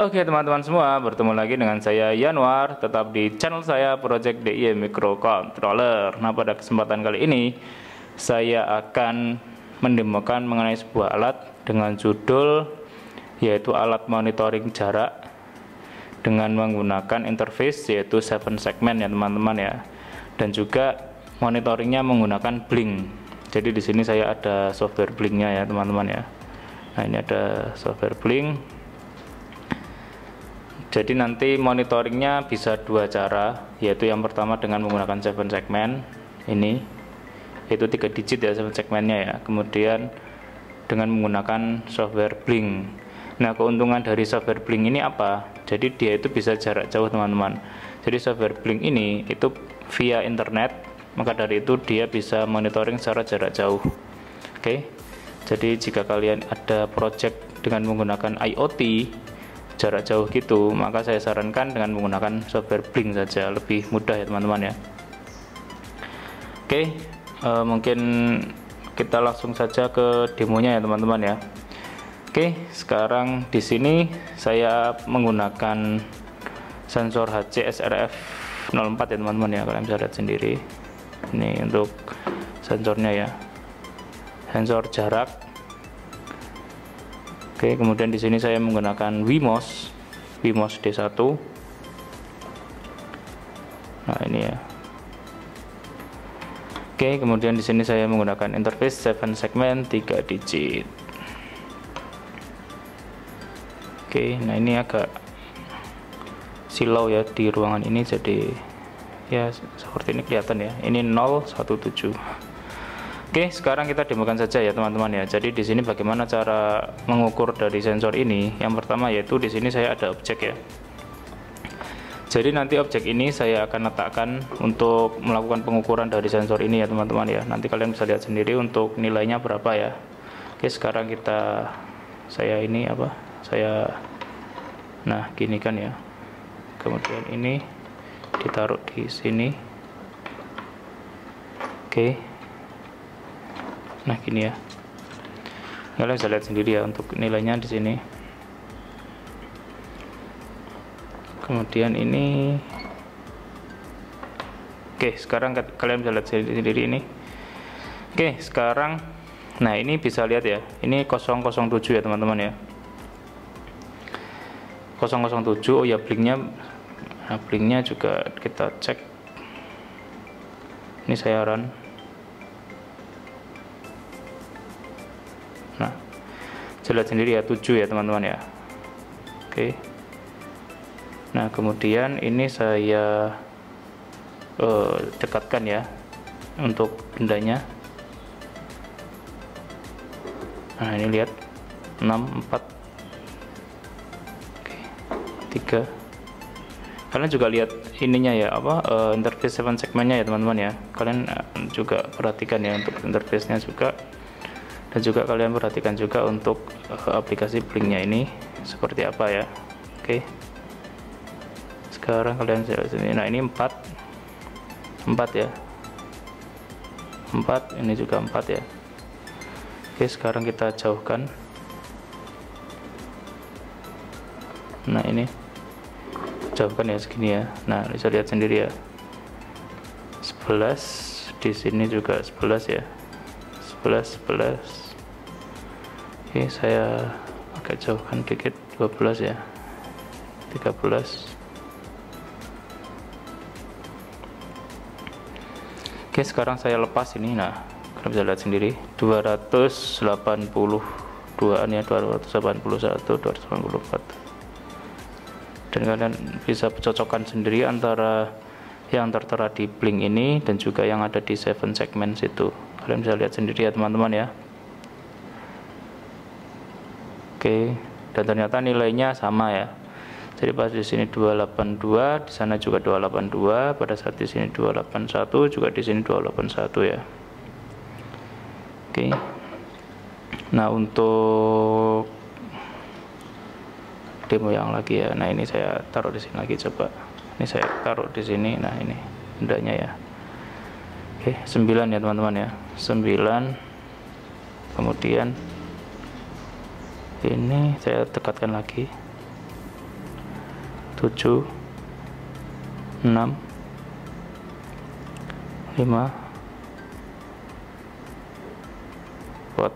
Oke teman-teman semua, bertemu lagi dengan saya Yanuar, tetap di channel saya Project DIY Microcontroller. Nah, pada kesempatan kali ini saya akan mendemokan mengenai sebuah alat dengan judul yaitu alat monitoring jarak dengan menggunakan interface yaitu 7 segment ya teman-teman ya. Dan juga monitoringnya menggunakan Blink. Jadi di sini saya ada software Blinknya ya teman-teman ya. Nah, ini ada software Blink. Jadi nanti monitoringnya bisa dua cara, yaitu yang pertama dengan menggunakan 7 segmen ini, yaitu 3 digit ya 7 segmennya ya. Kemudian dengan menggunakan software Blink. Nah, keuntungan dari software Blink ini apa? Jadi dia itu bisa jarak jauh teman-teman. Jadi software Blink ini itu via internet, maka dari itu dia bisa monitoring secara jarak jauh. Oke. Jadi jika kalian ada project dengan menggunakan IoT jarak jauh gitu, maka saya sarankan dengan menggunakan software Blink saja, lebih mudah ya teman-teman ya. Oke, mungkin kita langsung saja ke demonya ya teman-teman ya. Oke, sekarang di sini saya menggunakan sensor HC SRF 04 ya teman-teman ya, kalian bisa lihat sendiri. Ini untuk sensornya ya, sensor jarak. Oke, kemudian di sini saya menggunakan Wemos D1. Nah, ini ya. Oke, kemudian di sini saya menggunakan interface 7 segmen 3 digit. Oke, nah ini agak silau ya di ruangan ini, jadi ya seperti ini kelihatan ya. Ini 017. Oke, sekarang kita demokan saja ya teman-teman ya. Jadi di sini bagaimana cara mengukur dari sensor ini? Yang pertama yaitu di sini saya ada objek ya. Jadi nanti objek ini saya akan letakkan untuk melakukan pengukuran dari sensor ini ya teman-teman ya. Nanti kalian bisa lihat sendiri untuk nilainya berapa ya. Oke, sekarang nah gini kan ya. Kemudian ini ditaruh di sini. Oke. Nah, gini ya. Kalian bisa lihat sendiri ya untuk nilainya di sini. Kemudian ini. Oke, sekarang kalian bisa lihat sendiri ini. Oke, sekarang nah ini bisa lihat ya. Ini 007 ya teman-teman ya. 007. Oh ya, blinknya. Nah, blinknya juga kita cek. Ini saya run. Nah, saya lihat sendiri ya 7 ya teman-teman ya. Oke. Nah, kemudian ini saya dekatkan ya untuk bendanya. Nah, ini lihat 6 4. Oke. 3. Kalian juga lihat ininya ya, interface 7 segmennya ya teman-teman ya. Kalian juga perhatikan ya untuk interface-nya juga. Dan juga kalian perhatikan juga untuk aplikasi Blinknya ini seperti apa ya. Oke. Sekarang kalian lihat sini. Nah, ini 4 ya. 4, ini juga 4 ya. Oke, sekarang kita jauhkan. Nah, ini jauhkan ya segini ya. Nah, bisa lihat sendiri ya. 11 di sini juga 11 ya. 11. Oke, saya agak jauhkan dikit, 12 ya. 13. Oke, sekarang saya lepas ini. Nah, kalian bisa lihat sendiri 282an ya, 281, 284. Dan kalian bisa cocokkan sendiri antara yang tertera di Blink ini dan juga yang ada di 7 segmen situ. Kalian bisa lihat sendiri ya teman-teman ya. Oke, dan ternyata nilainya sama ya. Jadi pas di sini 282, di sana juga 282, pada saat di sini 281, juga di sini 281 ya. Oke. Nah, untuk demo yang lagi ya. Nah, ini saya taruh di sini lagi coba. Ini saya taruh di sini. Nah, ini bendanya ya. Oke, 9 ya teman-teman ya. 9. Kemudian ini saya dekatkan lagi. 7 6 5 watt.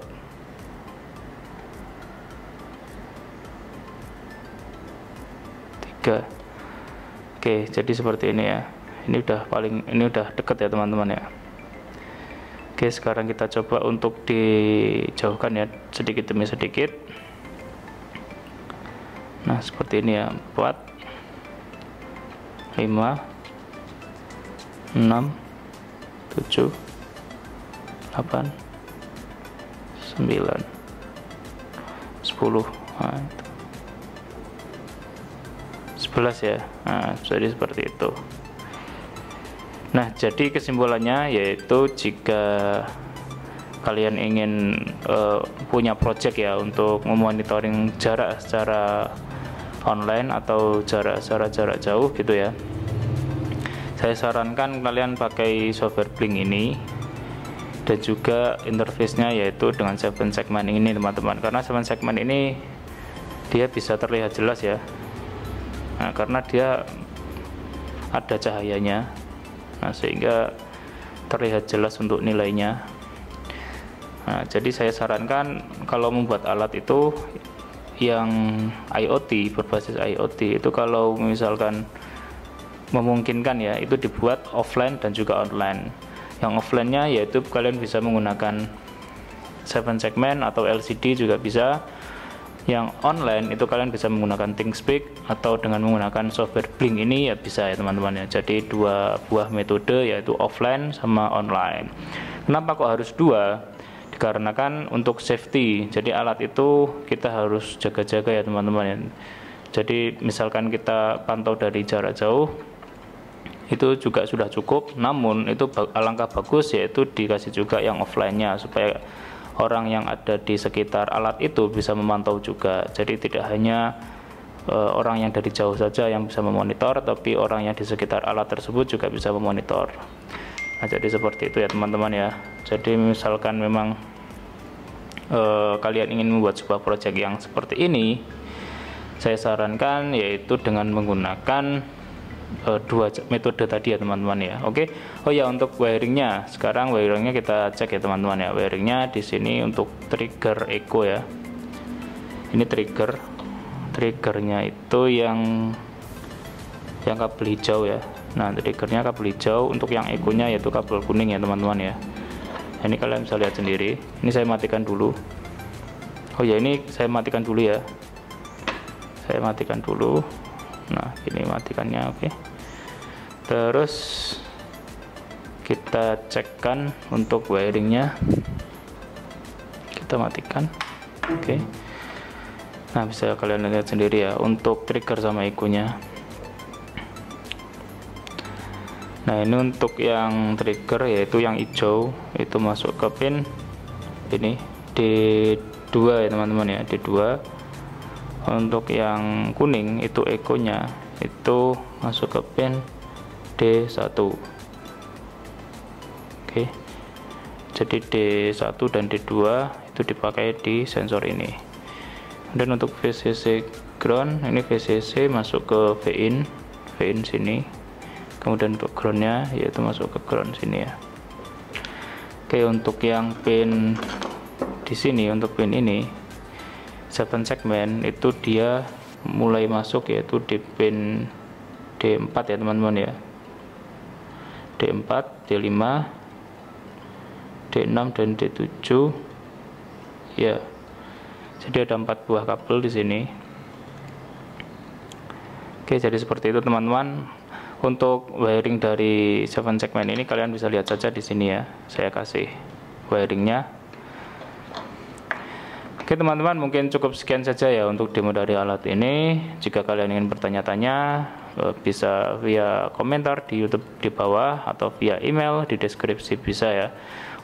Oke, jadi seperti ini ya. Ini udah deket ya teman-teman ya. Oke, sekarang kita coba untuk dijauhkan ya, sedikit demi sedikit. Nah, seperti ini ya. 4 5 6 7 8 9 10. Nah, itu 11 ya. Nah, jadi seperti itu. Nah, jadi kesimpulannya yaitu jika kalian ingin punya project ya untuk memonitoring jarak secara online atau jarak jauh gitu ya, saya sarankan kalian pakai software Blink ini, dan juga interface-nya yaitu dengan 7 segment ini teman-teman, karena 7 segment ini dia bisa terlihat jelas ya. Nah, karena dia ada cahayanya, nah sehingga terlihat jelas untuk nilainya. Nah, jadi saya sarankan kalau membuat alat itu yang IoT, berbasis IoT itu, kalau misalkan memungkinkan ya, itu dibuat offline dan juga online. Yang offline-nya yaitu kalian bisa menggunakan 7 segment atau LCD juga bisa. Yang online itu kalian bisa menggunakan ThinkSpeak atau dengan menggunakan software Blink ini ya bisa ya teman-teman ya. Jadi dua buah metode yaitu offline sama online. Kenapa kok harus dua? Dikarenakan untuk safety. Jadi alat itu kita harus jaga-jaga ya teman-teman ya. Jadi misalkan kita pantau dari jarak jauh itu juga sudah cukup, namun itu alangkah bagus yaitu dikasih juga yang offline-nya supaya orang yang ada di sekitar alat itu bisa memantau juga. Jadi tidak hanya orang yang dari jauh saja yang bisa memonitor, tapi orang yang di sekitar alat tersebut juga bisa memonitor. Nah, jadi seperti itu ya teman-teman ya. Jadi misalkan memang kalian ingin membuat sebuah project yang seperti ini, saya sarankan yaitu dengan menggunakan dua metode tadi ya teman-teman ya. Oke. Oh ya, untuk wiringnya, sekarang wiringnya kita cek ya teman-teman ya. Wiringnya di sini untuk trigger echo ya. Ini triggernya itu yang kabel hijau ya. Nah, triggernya kabel hijau, untuk yang echo-nya yaitu kabel kuning ya teman-teman ya. Ini kalian bisa lihat sendiri. Ini saya matikan dulu. Oh ya, ini saya matikan dulu ya. Saya matikan dulu. Nah, ini matikannya. Oke. Terus kita cekkan untuk wiringnya, kita matikan. Oke. Nah, bisa kalian lihat sendiri ya untuk trigger sama echo-nya. Nah, ini untuk yang trigger yaitu yang hijau itu masuk ke pin ini D2 ya teman-teman ya, D2. Untuk yang kuning itu echo-nya itu masuk ke pin D1. Oke. Jadi D1 dan D2 itu dipakai di sensor ini. Dan untuk VCC ground, ini VCC masuk ke VIN sini. Kemudian untuk groundnya yaitu masuk ke ground sini ya. Oke, untuk yang pin di sini, untuk pin ini 7 segmen itu dia mulai masuk yaitu di pin D4 ya teman-teman ya. D4, D5, D6 dan D7 ya. Jadi ada 4 buah kabel di sini. Oke, jadi seperti itu teman-teman. Untuk wiring dari 7 segmen ini kalian bisa lihat saja di sini ya. Saya kasih wiringnya. Oke teman-teman, mungkin cukup sekian saja ya untuk demo dari alat ini. Jika kalian ingin bertanya-tanya, bisa via komentar di YouTube di bawah atau via email di deskripsi bisa ya.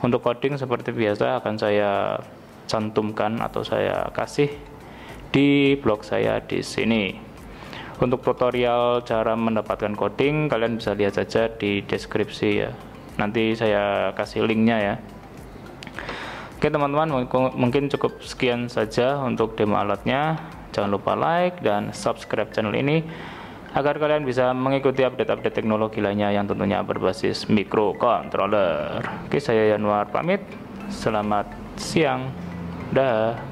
Untuk coding seperti biasa akan saya cantumkan atau saya kasih di blog saya di sini. Untuk tutorial cara mendapatkan coding kalian bisa lihat saja di deskripsi ya. Nanti saya kasih linknya ya. Oke teman-teman, mungkin cukup sekian saja untuk demo alatnya. Jangan lupa like dan subscribe channel ini agar kalian bisa mengikuti update-update teknologi lainnya yang tentunya berbasis microcontroller. Oke, saya Yanuar pamit. Selamat siang. Dah.